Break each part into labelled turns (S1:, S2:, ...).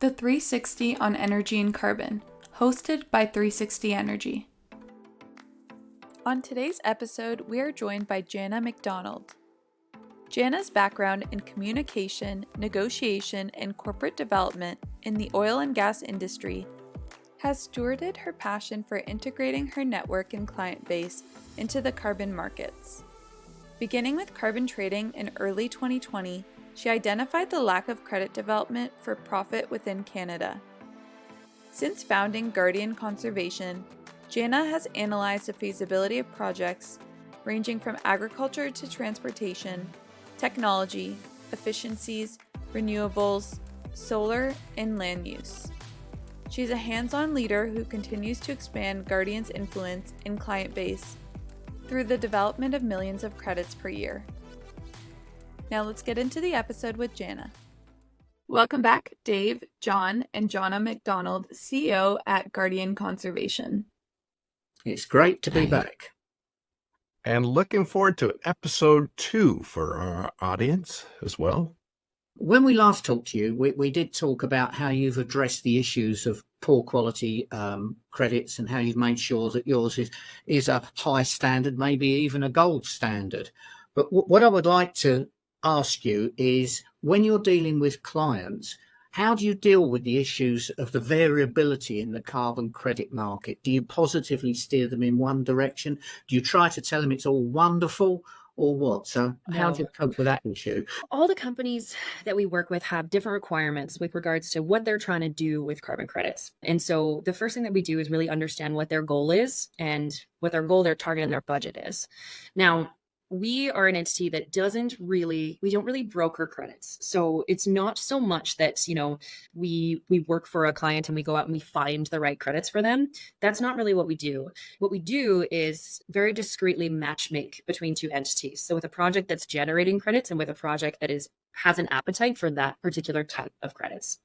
S1: The 360 on Energy and Carbon, hosted by 360 Energy. On today's episode, we are joined by Jana McDonald. Jana's background in communication, negotiation, and corporate development in the oil and gas industry has stewarded her passion for integrating her network and client base into the carbon markets. Beginning with carbon trading in early 2020, she identified the lack of credit development for profit within Canada. Since founding Guardyan Conservation, Jana has analyzed the feasibility of projects ranging from agriculture to transportation, technology, efficiencies, renewables, solar, and land use. She's a hands-on leader who continues to expand Guardyan's influence and client base through the development of millions of credits per year. Now let's get into the episode with Jana. Welcome back, Dave, John, and Jana McDonald, CEO at Guardyan Conservation.
S2: It's great to be back.
S3: And looking forward to episode 2 for our audience as well.
S2: When we last talked to you, we did talk about how you've addressed the issues of poor quality credits and how you've made sure that yours is a high standard, maybe even a gold standard. But what I would like to ask you is, when you're dealing with clients, how do you deal with the issues of the variability in the carbon credit market? Do you positively steer them in one direction? Do you try to tell them it's all wonderful or what? So how do you cope with that issue?
S4: All the companies that we work with have different requirements with regards to what they're trying to do with carbon credits. And so the first thing that we do is really understand what their goal is and what their goal, their target, and their budget is. Now, we are an entity that we don't really broker credits. So it's not so much that, we work for a client and we go out and we find the right credits for them. That's not really what we do. What we do is very discreetly matchmake between two entities. So with a project that's generating credits and with a project that has an appetite for that particular type of credits.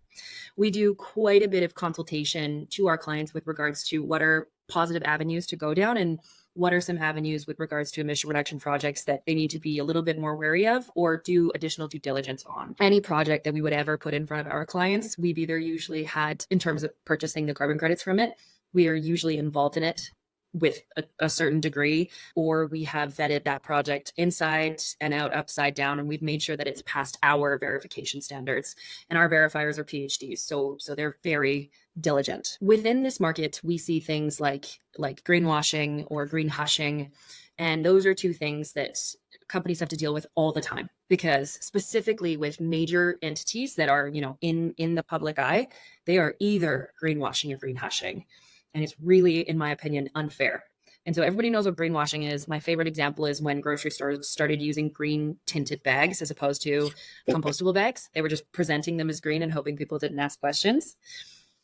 S4: We do quite a bit of consultation to our clients with regards to what are positive avenues to go down and what are some avenues with regards to emission reduction projects that they need to be a little bit more wary of or do additional due diligence on. Any project that we would ever put in front of our clients, we've either usually had, in terms of purchasing the carbon credits from it, we are usually involved in it with a certain degree, or we have vetted that project inside and out, upside down, and we've made sure that it's passed our verification standards. And our verifiers are PhDs, so they're very diligent. Within this market, we see things like greenwashing or greenhushing, and those are two things that companies have to deal with all the time, because specifically with major entities that are, in the public eye, they are either greenwashing or greenhushing. And it's really, in my opinion, unfair. And so everybody knows what greenwashing is. My favorite example is when grocery stores started using green tinted bags as opposed to compostable bags. They were just presenting them as green and hoping people didn't ask questions.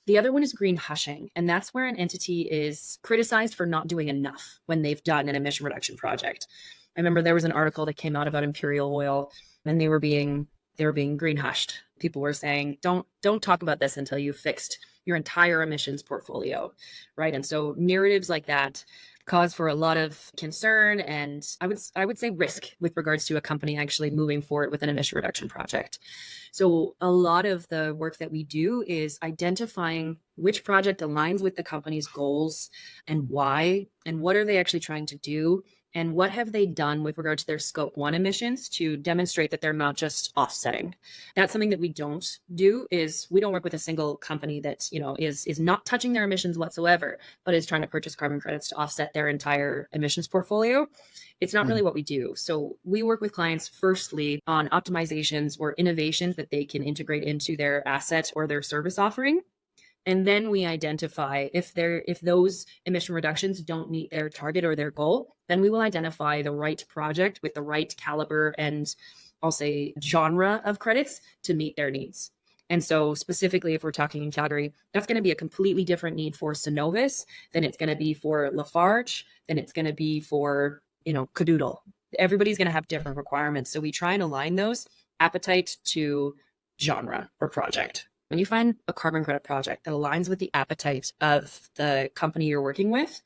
S4: The other one is greenhushing. And that's where an entity is criticized for not doing enough when they've done an emission reduction project. I remember there was an article that came out about Imperial Oil, and they were being greenhushed. People were saying, don't talk about this until you've fixed your entire emissions portfolio, right? And so narratives like that cause for a lot of concern and I would say risk with regards to a company actually moving forward with an emission reduction project. So a lot of the work that we do is identifying which project aligns with the company's goals and why, and what are they actually trying to do, and what have they done with regard to their scope 1 emissions to demonstrate that they're not just offsetting. That's something that we don't do. Is we don't work with a single company that is not touching their emissions whatsoever, but is trying to purchase carbon credits to offset their entire emissions portfolio. It's not really what we do. So we work with clients firstly on optimizations or innovations that they can integrate into their asset or their service offering. And then we identify if those emission reductions don't meet their target or their goal, then we will identify the right project with the right caliber and I'll say genre of credits to meet their needs. And so specifically, if we're talking in Calgary, that's going to be a completely different need for Synovus than it's going to be for Lafarge, than it's going to be for, Cadoodle. Everybody's going to have different requirements. So we try and align those appetite to genre or project. When you find a carbon credit project that aligns with the appetite of the company you're working with,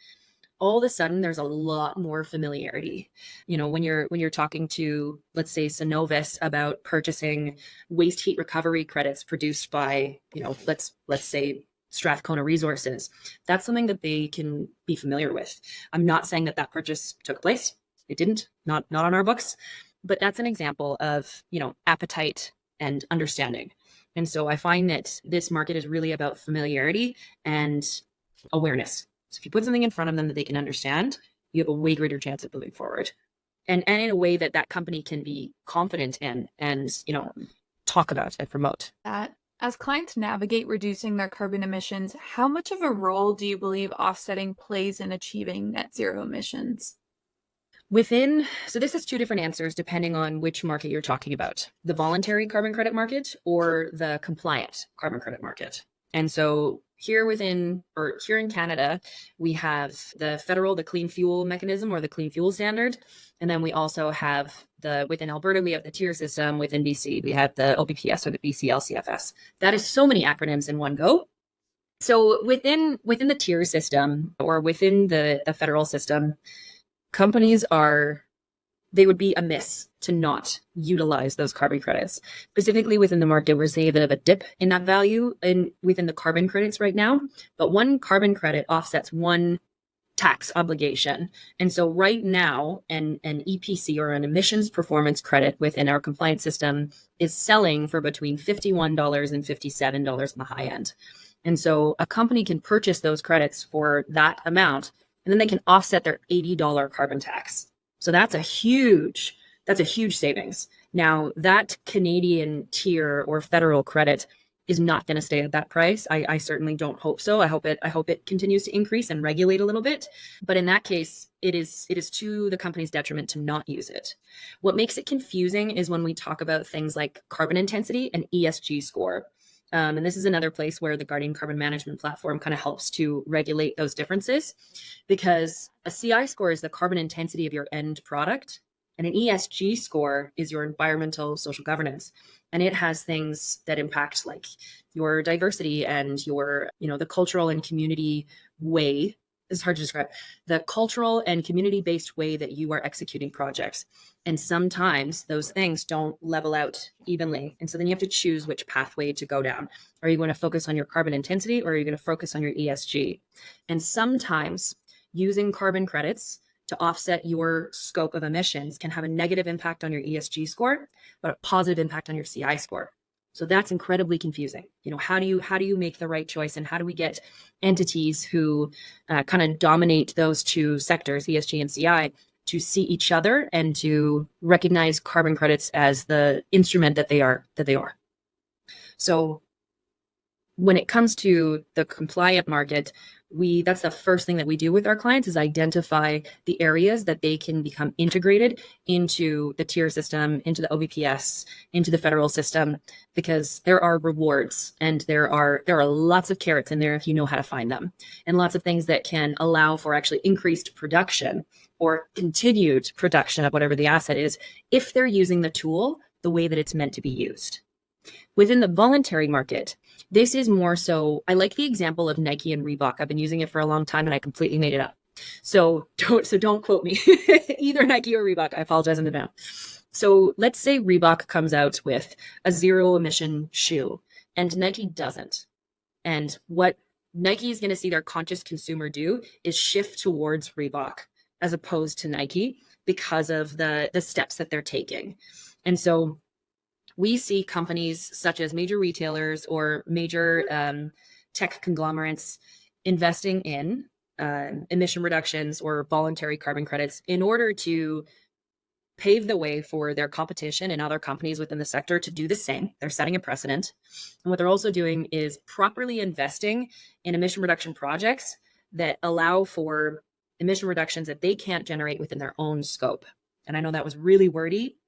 S4: all of a sudden there's a lot more familiarity. When you're talking to, let's say, Synovus about purchasing waste heat recovery credits produced by, let's say Strathcona Resources, that's something that they can be familiar with. I'm not saying that purchase took place. It didn't, not on our books, but that's an example of, appetite and understanding. And so I find that this market is really about familiarity and awareness. So if you put something in front of them that they can understand, you have a way greater chance of moving forward. And in a way that company can be confident in and, talk about and promote.
S1: As clients navigate reducing their carbon emissions, how much of a role do you believe offsetting plays in achieving net zero emissions?
S4: So this has two different answers depending on which market you're talking about, the voluntary carbon credit market or the compliant carbon credit market. And so here in Canada, we have the Clean Fuel Mechanism or the Clean Fuel Standard. And then we also have within Alberta, we have the tier system. Within BC, we have the OBPS or the BC LCFS. That is so many acronyms in one go. So within the tier system or within the federal system, companies they would be amiss to not utilize those carbon credits. Specifically within the market, we're seeing a bit of a dip in that value within the carbon credits right now. But one carbon credit offsets one tax obligation. And so right now, an EPC or an emissions performance credit within our compliance system is selling for between $51 and $57 on the high end. And so a company can purchase those credits for that amount, and then they can offset their $80 carbon tax. So that's a huge savings. Now, that Canadian tier or federal credit is not going to stay at that price. I certainly don't hope so. I hope it continues to increase and regulate a little bit. But in that case, it is to the company's detriment to not use it. What makes it confusing is when we talk about things like carbon intensity and ESG score. And this is another place where the Guardyan Carbon Management Platform kind of helps to regulate those differences, because a CI score is the carbon intensity of your end product, and an ESG score is your environmental social governance. And it has things that impact like your diversity and your, the cultural and community way. It's hard to describe the cultural and community-based way that you are executing projects. And sometimes those things don't level out evenly. And so then you have to choose which pathway to go down. Are you going to focus on your carbon intensity, or are you going to focus on your ESG? And sometimes using carbon credits to offset your scope of emissions can have a negative impact on your ESG score, but a positive impact on your CI score. So that's incredibly confusing. How do you make the right choice, and how do we get entities who kind of dominate those two sectors, ESG and CI, to see each other and to recognize carbon credits as the instrument that they are? So when it comes to the compliant market, that's the first thing that we do with our clients is identify the areas that they can become integrated into the tier system, into the OBPS, into the federal system, because there are rewards and there are lots of carrots in there if you know how to find them, and lots of things that can allow for actually increased production or continued production of whatever the asset is if they're using the tool the way that it's meant to be used. Within the voluntary market, this is more so, I like the example of Nike and Reebok. I've been using it for a long time and I completely made it up. So don't quote me, either Nike or Reebok. I apologize in advance. So let's say Reebok comes out with a zero emission shoe and Nike doesn't. And what Nike is going to see their conscious consumer do is shift towards Reebok as opposed to Nike because of the steps that they're taking. And so we see companies such as major retailers or major tech conglomerates investing in emission reductions or voluntary carbon credits in order to pave the way for their competition and other companies within the sector to do the same. They're setting a precedent. And what they're also doing is properly investing in emission reduction projects that allow for emission reductions that they can't generate within their own scope. And I know that was really wordy,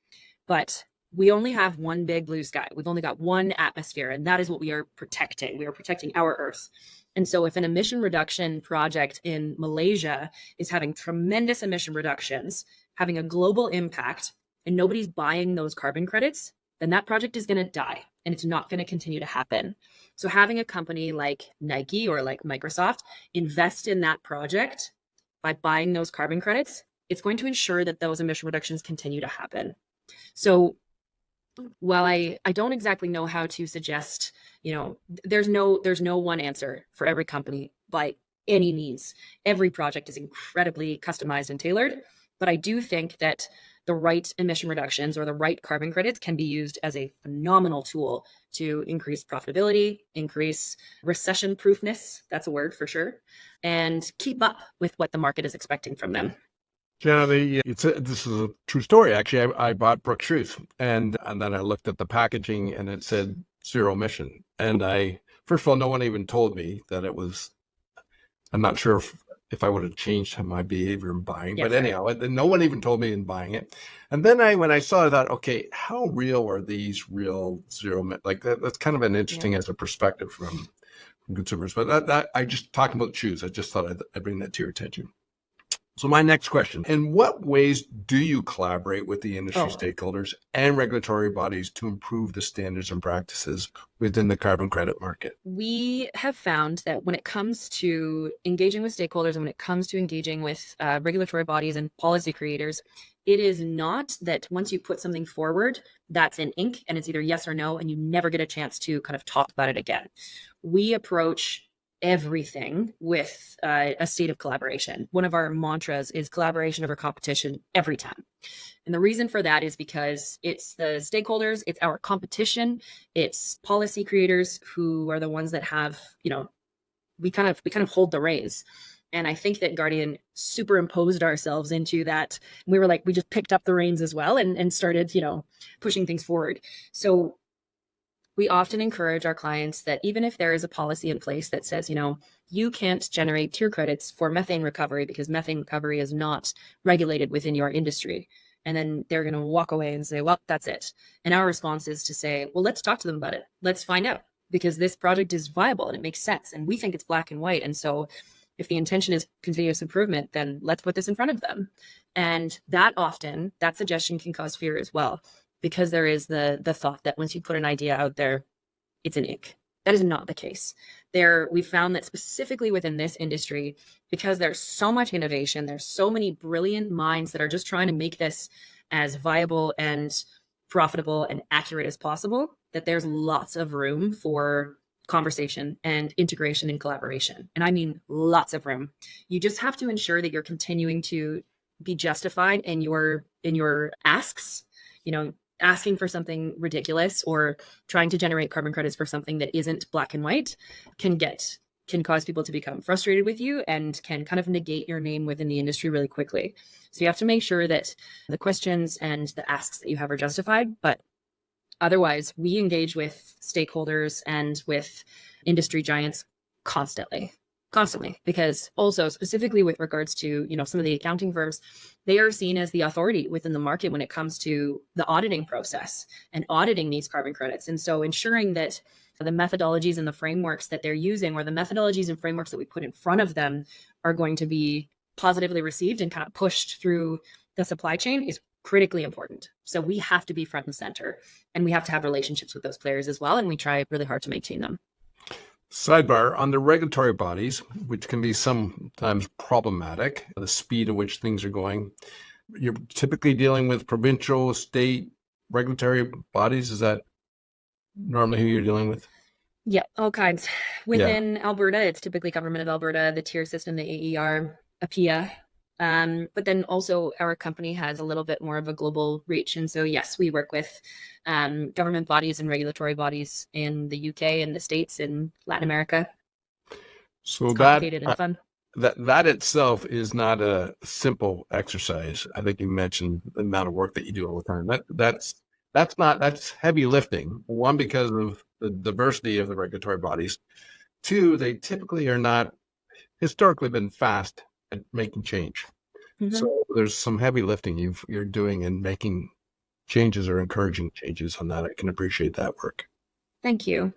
S4: but we only have one big blue sky. We've only got one atmosphere, and that is what we are protecting. We are protecting our Earth. And so if an emission reduction project in Malaysia is having tremendous emission reductions, having a global impact, and nobody's buying those carbon credits, then that project is going to die, and it's not going to continue to happen. So having a company like Nike or like Microsoft invest in that project by buying those carbon credits, it's going to ensure that those emission reductions continue to happen. So while I don't exactly know how to suggest, there's no one answer for every company by any means. Every project is incredibly customized and tailored, but I do think that the right emission reductions or the right carbon credits can be used as a phenomenal tool to increase profitability, increase recession proofness, that's a word for sure, and keep up with what the market is expecting from them.
S3: Jana, this is a true story. Actually, I bought Brooks shoes, and then I looked at the packaging, and it said zero emission. And first of all, no one even told me that it was. I'm not sure if I would have changed my behavior in buying, but anyhow, no one even told me in buying it. And then when I saw it, I thought, okay, how real are these real zero? Like that's kind of an interesting as a perspective from consumers. But that I just talking about shoes. I just thought I'd bring that to your attention. So my next question, in what ways do you collaborate with the industry stakeholders and regulatory bodies to improve the standards and practices within the carbon credit market?
S4: We have found that when it comes to engaging with stakeholders and when it comes to engaging with regulatory bodies and policy creators, it is not that once you put something forward, that's in ink and it's either yes or no, and you never get a chance to kind of talk about it again. We approach everything with a state of collaboration. One of our mantras is collaboration over competition every time. And the reason for that is because it's the stakeholders, it's our competition, it's policy creators who are the ones that have, we kind of hold the reins. And I think that Guardyan superimposed ourselves into that. We were like, we just picked up the reins as well and started, pushing things forward. So we often encourage our clients that even if there is a policy in place that says, you can't generate tier credits for methane recovery because methane recovery is not regulated within your industry. And then they're going to walk away and say, well, that's it. And our response is to say, well, let's talk to them about it. Let's find out, because this project is viable and it makes sense. And we think it's black and white. And so if the intention is continuous improvement, then let's put this in front of them. And that suggestion can cause fear as well, because there is the thought that once you put an idea out there, it's an ink. That is not the case. We found that specifically within this industry, because there's so much innovation, there's so many brilliant minds that are just trying to make this as viable and profitable and accurate as possible, that there's lots of room for conversation and integration and collaboration. And I mean lots of room. You just have to ensure that you're continuing to be justified in your asks, asking for something ridiculous or trying to generate carbon credits for something that isn't black and white can cause people to become frustrated with you and can kind of negate your name within the industry really quickly. So you have to make sure that the questions and the asks that you have are justified. But otherwise, we engage with stakeholders and with industry giants constantly, because also specifically with regards to, some of the accounting firms, they are seen as the authority within the market when it comes to the auditing process and auditing these carbon credits. And so ensuring that the methodologies and the frameworks that they're using, or the methodologies and frameworks that we put in front of them, are going to be positively received and kind of pushed through the supply chain is critically important. So we have to be front and center, and we have to have relationships with those players as well. And we try really hard to maintain them.
S3: Sidebar, on the regulatory bodies, which can be sometimes problematic, the speed at which things are going, you're typically dealing with provincial, state regulatory bodies. Is that normally who you're dealing with?
S4: Yeah, all kinds. Within Alberta, it's typically Government of Alberta, the tier system, the AER, APIA. But then also our company has a little bit more of a global reach. And so, yes, we work with government bodies and regulatory bodies in the UK and the States and Latin America.
S3: So
S4: it's complicated and fun.
S3: That itself is not a simple exercise. I think you mentioned the amount of work that you do all the time. That's heavy lifting. One, because of the diversity of the regulatory bodies. Two, they typically are not historically been fast at making change. Mm-hmm. So there's some heavy lifting you're doing in making changes or encouraging changes on that. I can appreciate that work.
S4: Thank you.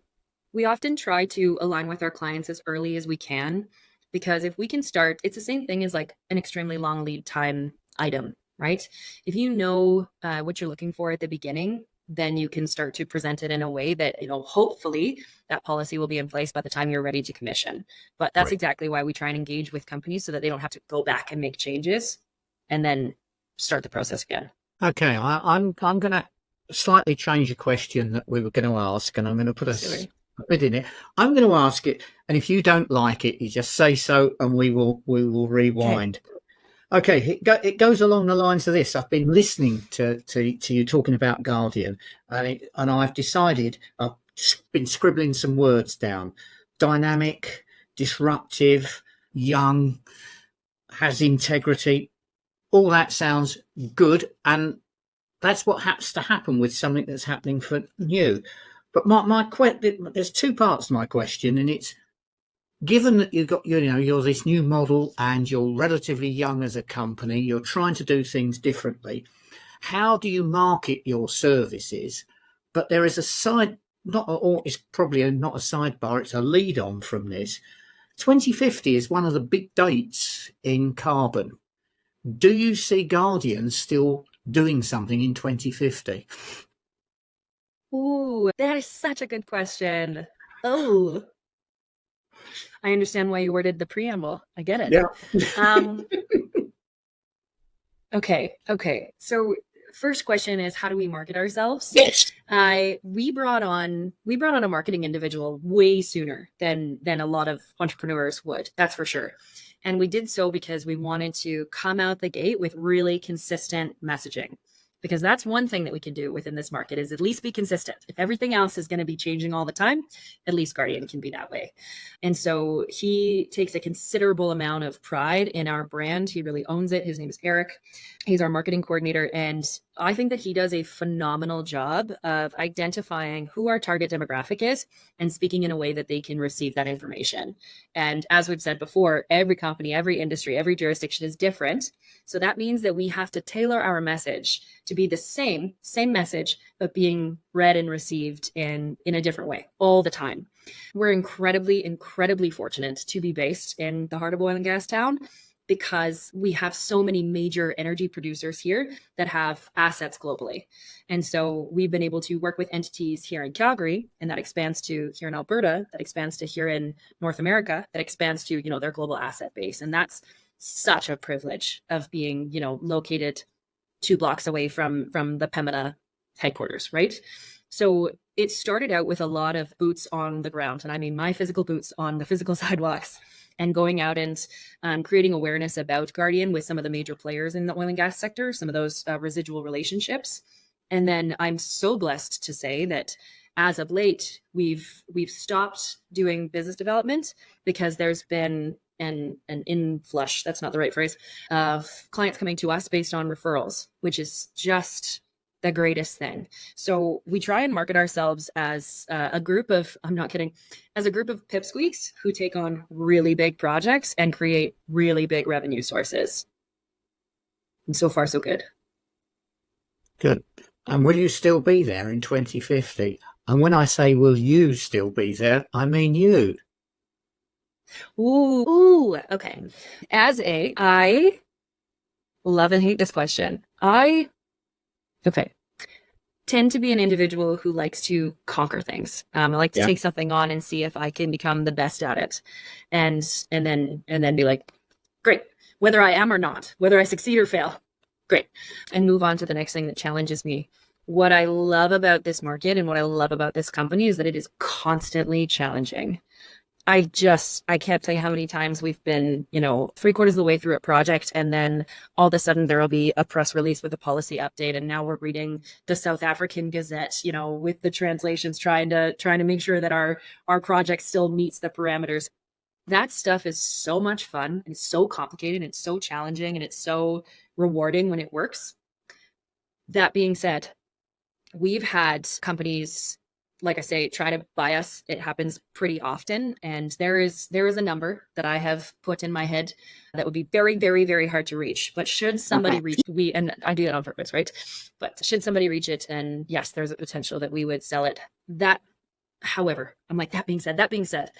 S4: We often try to align with our clients as early as we can, because if we can start, it's the same thing as like an extremely long lead time item, right? If you know what you're looking for at the beginning, then you can start to present it in a way that, hopefully that policy will be in place by the time you're ready to commission. But that's
S3: Right.
S4: exactly why we try and engage with companies so that they don't have to go back and make changes and then start the process again.
S2: Okay, I'm going to slightly change a question that we were going to ask, and I'm going to put a bit in it. I'm going to ask it, and if you don't like it, you just say so, and we will rewind. Okay, it goes along the lines of this. I've been listening to you talking about Guardian, and I've decided, I've been scribbling some words down: dynamic, disruptive, young, has integrity. All that sounds good, and that's what has to happen with something that's happening for new. But there's two parts to my question, and it's, given that you're this new model and you're relatively young as a company, you're trying to do things differently. How do you market your services? But there is a side, it's probably not a sidebar, it's a lead on from this. 2050 is one of the big dates in carbon. Do you see Guardian still doing something in 2050?
S4: Ooh, that is such a good question. Oh, I understand why you worded the preamble. I get it.
S2: Yeah.
S4: Okay. So first question is, how do we market ourselves?
S2: Yes.
S4: We brought on a marketing individual way sooner than a lot of entrepreneurs would. That's for sure. And we did so because we wanted to come out the gate with really consistent messaging. Because that's one thing that we can do within this market, is at least be consistent. If everything else is going to be changing all the time, at least Guardian can be that way. And so he takes a considerable amount of pride in our brand. He really owns it. His name is Eric. He's our marketing coordinator. And I think that he does a phenomenal job of identifying who our target demographic is and speaking in a way that they can receive that information. And as we've said before, every company, every industry, every jurisdiction is different. So that means that we have to tailor our message to be the same message, but being read and received in a different way all the time. We're incredibly fortunate to be based in the heart of oil and gas town, because we have so many major energy producers here that have assets globally. And so we've been able to work with entities here in Calgary, and that expands to here in Alberta, that expands to here in North America, that expands to, their global asset base. And that's such a privilege of being, located 2 blocks away from the Pembina headquarters, right? So it started out with a lot of boots on the ground. And I mean, my physical boots on the physical sidewalks, and going out and creating awareness about Guardian with some of the major players in the oil and gas sector, some of those residual relationships. And then I'm so blessed to say that as of late, we've stopped doing business development because there's been an inflush, that's not the right phrase, of clients coming to us based on referrals, which is just the greatest thing. So we try and market ourselves as a group of, I'm not kidding, as a group of pipsqueaks who take on really big projects and create really big revenue sources. And so far, so good.
S2: Good. And will you still be there in 2050? And when I say will you still be there, I mean you.
S4: Ooh, okay. I love and hate this question. Tend to be an individual who likes to conquer things. I like to take something on and see if I can become the best at it, and then be like, great, whether I am or not, whether I succeed or fail, great, and move on to the next thing that challenges me. What I love about this market and what I love about this company is that it is constantly challenging. I can't tell you how many times we've been, 3/4 of the way through a project, and then all of a sudden there will be a press release with a policy update. And now we're reading the South African Gazette, with the translations, trying to make sure that our project still meets the parameters. That stuff is so much fun, and it's so complicated, and it's so challenging, and it's so rewarding when it works. That being said, we've had companies, like I say, try to buy us. It happens pretty often. And there is a number that I have put in my head that would be very, very, very hard to reach. But should somebody reach, and I do that on purpose, right? But should somebody reach it, and yes, there's a potential that we would sell it. However, I'm like, that being said,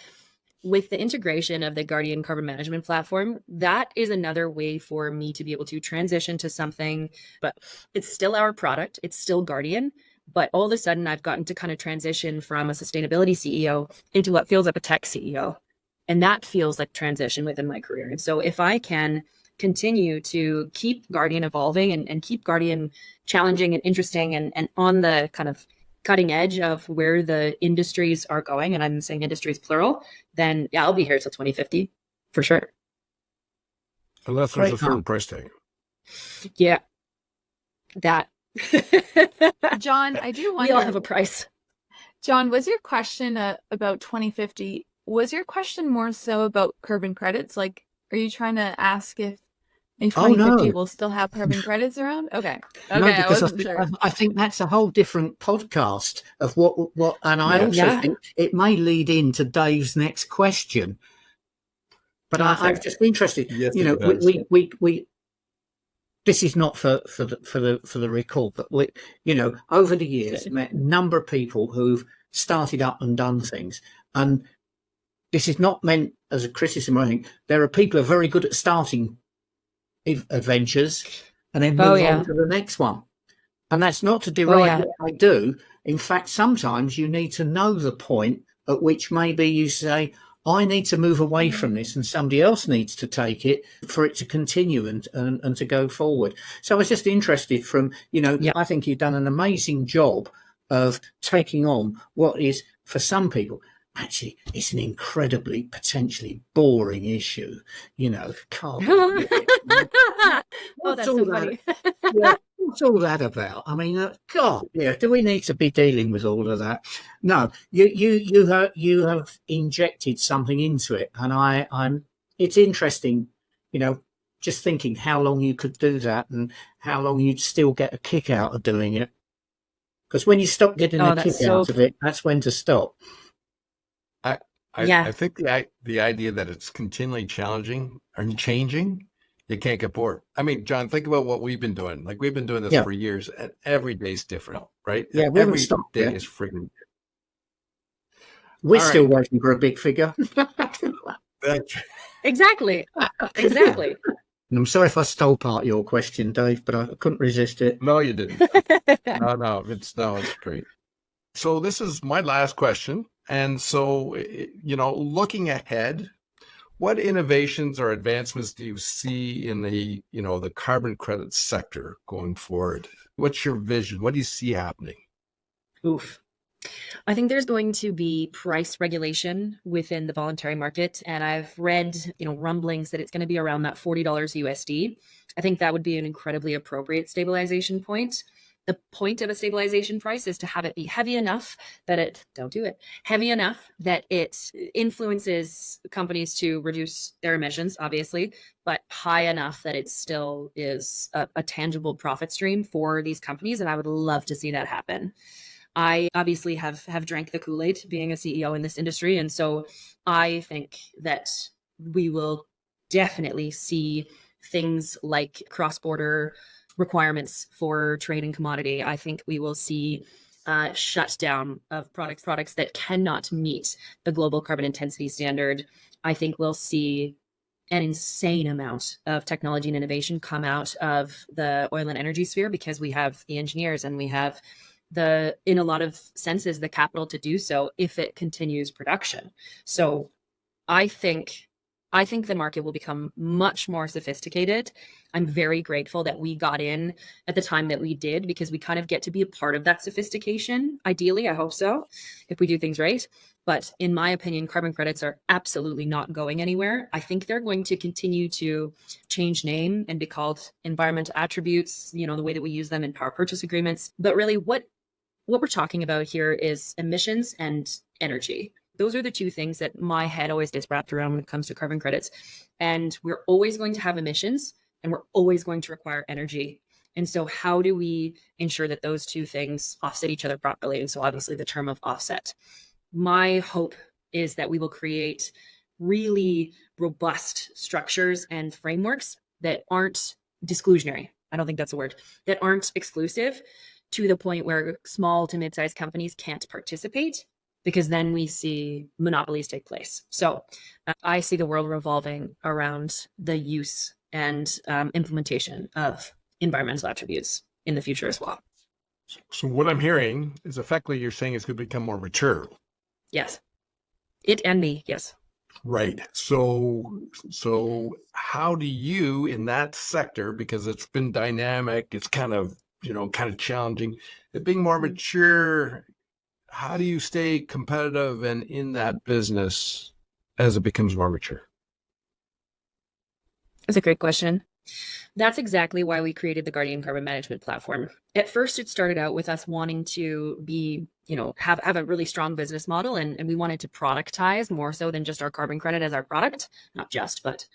S4: with the integration of the Guardyan carbon management platform, that is another way for me to be able to transition to something, but it's still our product. It's still Guardyan, But all of a sudden, I've gotten to kind of transition from a sustainability CEO into what feels like a tech CEO. And that feels like transition within my career. And so if I can continue to keep Guardyan evolving and keep Guardyan challenging and interesting and on the kind of cutting edge of where the industries are going, and I'm saying industries plural, then yeah, I'll be here till 2050 for sure.
S3: Unless there's a certain price tag.
S4: Yeah. That.
S1: John, I do
S4: We all
S1: wonder,
S4: have a price.
S1: John, was your question about 2050? Was your question more so about carbon credits? Like, are you trying to ask if in 2050
S2: no.
S1: we'll still have carbon credits around? Okay.
S2: No,
S1: Okay, I
S2: because
S1: wasn't sure.
S2: I think that's a whole different podcast of what, and I
S3: Yeah.
S2: also
S4: Yeah.
S2: think it may lead into Dave's next question. But I'm just interested.
S3: Yes,
S2: You know,
S3: it does.
S2: we this is not for the recall, but we, you know, over the years, met a number of people who've started up and done things, and this is not meant as a criticism or anything. There are people who are very good at starting adventures and then move on to the next one. And that's not to deride what I do. In fact, sometimes you need to know the point at which maybe you say, I need to move away from this and somebody else needs to take it for it to continue and to go forward. So I was just interested from, you know, I think you've done an amazing job of taking on what is, for some people, actually, it's an incredibly potentially boring issue, you know.
S4: Oh, that's so funny.
S2: What's all that about? I mean, God, yeah. Do we need to be dealing with all of that? No, you have injected something into it, and I'm. It's interesting, you know, just thinking how long you could do that and how long you'd still get a kick out of doing it. Because when you stop getting a kick out of it, that's when to stop.
S3: I think the idea that it's continually challenging and changing, you can't get bored. I mean, John, think about what we've been doing. Like, we've been doing this for years, and every day's different, right?
S2: Yeah, we haven't stopped.
S3: Every day is friggin' different.
S2: We're still waiting for a big figure.
S4: Exactly.
S2: And I'm sorry if I stole part of your question, Dave, but I couldn't resist it.
S3: No, you didn't. No, it's great. So this is my last question. And so, you know, looking ahead, what innovations or advancements do you see in the, you know, the carbon credit sector going forward? What's your vision? What do you see happening?
S4: Oof. I think there's going to be price regulation within the voluntary market. And I've read, you know, rumblings that it's going to be around that $40 USD. I think that would be an incredibly appropriate stabilization point. The point of a stabilization price is to have it be heavy enough that heavy enough that it influences companies to reduce their emissions, obviously, but high enough that it still is a tangible profit stream for these companies. And I would love to see that happen. I obviously have drank the Kool-Aid being a CEO in this industry. And so I think that we will definitely see things like cross-border requirements for trade and commodity. I think we will see shutdown of products that cannot meet the global carbon intensity standard. I think we'll see an insane amount of technology and innovation come out of the oil and energy sphere because we have the engineers and we have in a lot of senses, the capital to do so if it continues production. So I think the market will become much more sophisticated. I'm very grateful that we got in at the time that we did because we kind of get to be a part of that sophistication. Ideally, I hope so, if we do things right. But in my opinion, carbon credits are absolutely not going anywhere. I think they're going to continue to change name and be called environmental attributes, you know, the way that we use them in power purchase agreements. But really what we're talking about here is emissions and energy. Those are the two things that my head always gets wrapped around when it comes to carbon credits. And we're always going to have emissions and we're always going to require energy. And so how do we ensure that those two things offset each other properly? And so obviously the term of offset. My hope is that we will create really robust structures and frameworks that aren't disclusionary. I don't think that's a word, that aren't exclusive to the point where small to mid-sized companies can't participate, because then we see monopolies take place. So I see the world revolving around the use and implementation of environmental attributes in the future as well.
S3: So what I'm hearing is effectively you're saying it's going to become more mature.
S4: Yes. It and me. Yes.
S3: Right. So how do you in that sector, because it's been dynamic, it's kind of, kind of challenging, it being more mature, how do you stay competitive and in that business as it becomes more mature?
S4: That's a great question. That's exactly why we created the Guardyan Carbon Management Platform. At first, it started out with us wanting to be, have a really strong business model, and we wanted to productize more so than just our carbon credit as our product, not just, but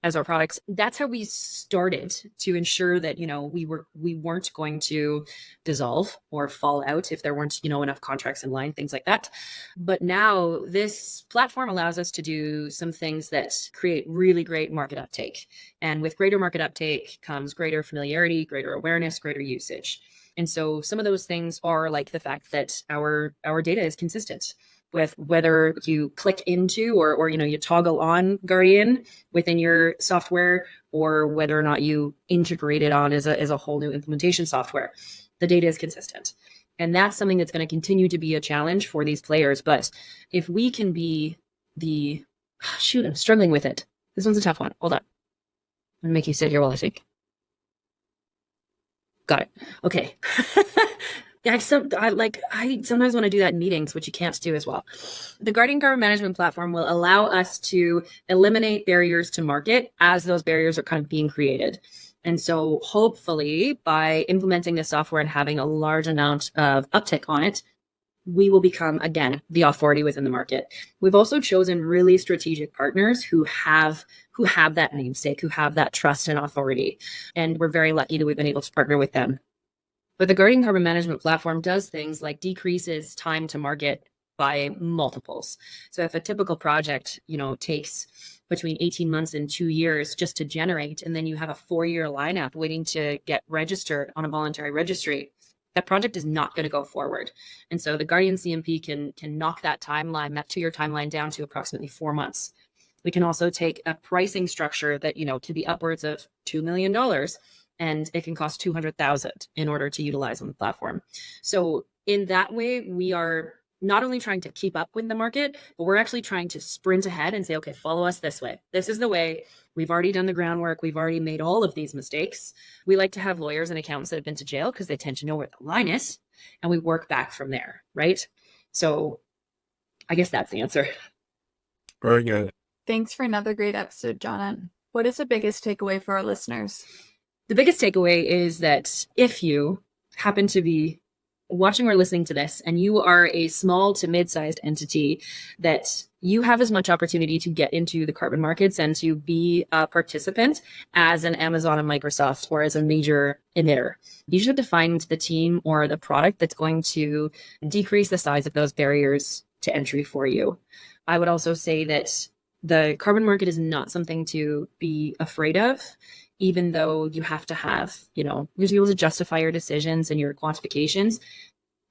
S4: as our products. That's how we started to ensure that, we weren't going to dissolve or fall out if there weren't, enough contracts in line, things like that. But now this platform allows us to do some things that create really great market uptake. And with greater market uptake comes greater familiarity, greater awareness, greater usage. And so some of those things are like the fact that our data is consistent with whether you click into or you toggle on Guardyan within your software, or whether or not you integrate it on as a whole new implementation software. The data is consistent. And that's something that's going to continue to be a challenge for these players. But if we can be I'm struggling with it. This one's a tough one. Hold on. I'm going to make you sit here while I think. Got it. Okay. I sometimes want to do that in meetings, which you can't do as well. The Guardyan Carbon Management Platform will allow us to eliminate barriers to market as those barriers are kind of being created. And so hopefully by implementing this software and having a large amount of uptick on it, we will become, again, the authority within the market. We've also chosen really strategic partners who have that namesake, who have that trust and authority. And we're very lucky that we've been able to partner with them. But the Guardyan Carbon Management Platform does things like decreases time to market by multiples. So if a typical project, takes between 18 months and 2 years just to generate, and then you have a 4-year lineup waiting to get registered on a voluntary registry, that project is not going to go forward. And so the Guardyan CMP can knock that timeline, that 2-year timeline, down to approximately 4 months. We can also take a pricing structure that, can be upwards of $2 million. And it can cost $200,000 in order to utilize on the platform. So in that way, we are not only trying to keep up with the market, but we're actually trying to sprint ahead and say, okay, follow us this way. This is the way. We've already done the groundwork. We've already made all of these mistakes. We like to have lawyers and accountants that have been to jail because they tend to know where the line is, and we work back from there, right? So I guess that's the answer.
S3: Very good.
S1: Thanks for another great episode, Jana. What is the biggest takeaway for our listeners?
S4: The biggest takeaway is that if you happen to be watching or listening to this and you are a small to mid-sized entity, that you have as much opportunity to get into the carbon markets and to be a participant as an Amazon and Microsoft or as a major emitter. You just have to find the team or the product that's going to decrease the size of those barriers to entry for you. I would also say that the carbon market is not something to be afraid of, even though you have to have, you have to be able to justify your decisions and your quantifications.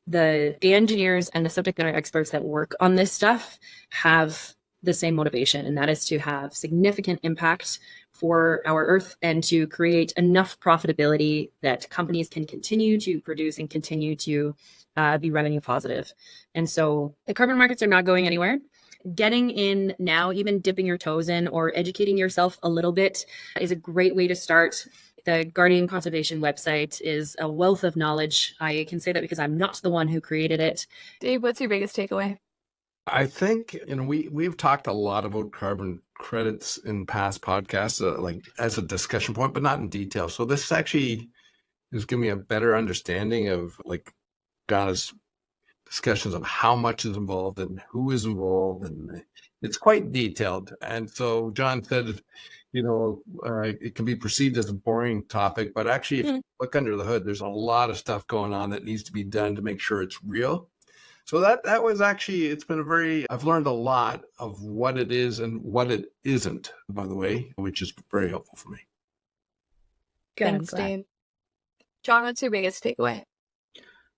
S4: The engineers and the subject matter experts that work on this stuff have the same motivation, and that is to have significant impact for our Earth and to create enough profitability that companies can continue to produce and continue to be revenue positive. And so the carbon markets are not going anywhere. Getting in now, even dipping your toes in or educating yourself a little bit, is a great way to start. The Guardyan Conservation website is a wealth of knowledge. I can say that because I'm not the one who created it.
S1: Dave, what's your biggest takeaway?
S3: I think, we've talked a lot about carbon credits in past podcasts, like as a discussion point, but not in detail. So this actually is giving me a better understanding of like Jana's discussions of how much is involved and who is involved, and it's quite detailed. And so John said, it can be perceived as a boring topic, but actually if you look under the hood, there's a lot of stuff going on that needs to be done to make sure it's real. So that was actually, I've learned a lot of what it is and what it isn't, by the way, which is very helpful for me.
S4: Good.
S1: Thanks, Dave. John, what's your biggest takeaway?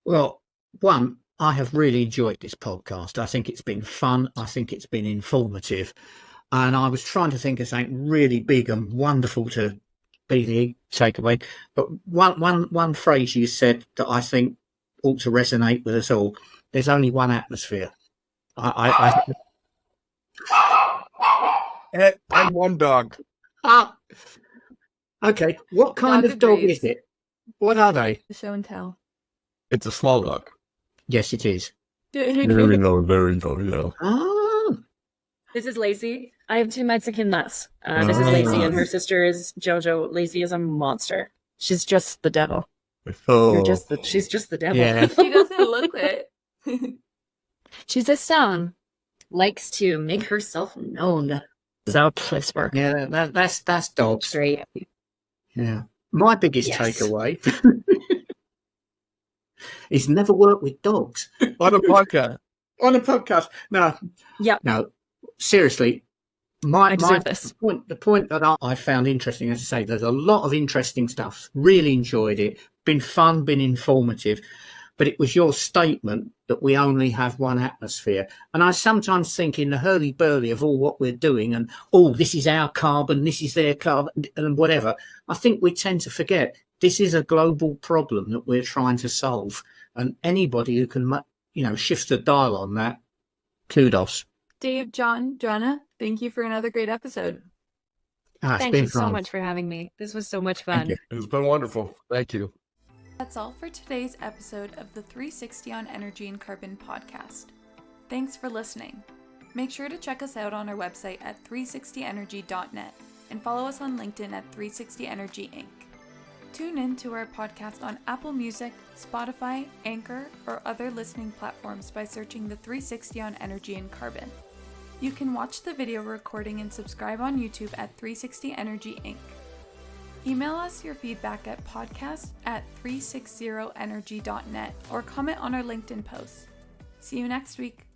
S2: Well, one, I have really enjoyed this podcast. I think it's been fun. I think it's been informative. And I was trying to think of something really big and wonderful to be the takeaway. But one phrase you said that I think ought to resonate with us all. There's only one atmosphere. I
S3: And one dog.
S2: Okay, what kind
S1: Dog
S2: of dog
S1: agrees.
S2: is it? What are they?
S1: Show and tell.
S3: It's a small dog.
S2: Yes, it is.
S3: Very low.
S2: Ah,
S4: This is Lacey. I have two Mexican nuts. This is Lacey, and her sister is Jojo. Lacey is a monster. She's just the devil.
S3: Oh.
S4: She's just the devil.
S2: yeah.
S1: She doesn't look it.
S4: She's a stone. Likes to make herself known. So place work.
S2: Yeah, that's dogs.
S4: Straight.
S2: Yeah. My biggest
S4: Yes.
S2: takeaway is never work with dogs.
S3: On a podcast.
S2: On a podcast. No.
S4: Yep.
S2: No. Seriously.
S4: I deserve this.
S2: The point that I found interesting, as I say, there's a lot of interesting stuff. Really enjoyed it. Been fun, been informative. But it was your statement that we only have one atmosphere. And I sometimes think in the hurly-burly of all what we're doing and, this is our carbon, this is their carbon, and whatever, I think we tend to forget this is a global problem that we're trying to solve. And anybody who can, shift the dial on that, kudos.
S1: Dave, John, Jana, thank you for another great episode.
S2: It's
S4: Thank
S2: been
S4: you so
S2: fun.
S4: much for having me. This was so much
S2: Thank
S4: fun.
S2: you.
S3: It's been wonderful. Thank you.
S1: That's all for today's episode of the 360 on Energy and Carbon podcast. Thanks for listening. Make sure to check us out on our website at 360energy.net and follow us on LinkedIn at 360 Energy Inc. Tune in to our podcast on Apple Music, Spotify, Anchor, or other listening platforms by searching the 360 on Energy and Carbon. You can watch the video recording and subscribe on YouTube at 360 Energy Inc. Email us your feedback at podcast@360energy.net or comment on our LinkedIn post. See you next week.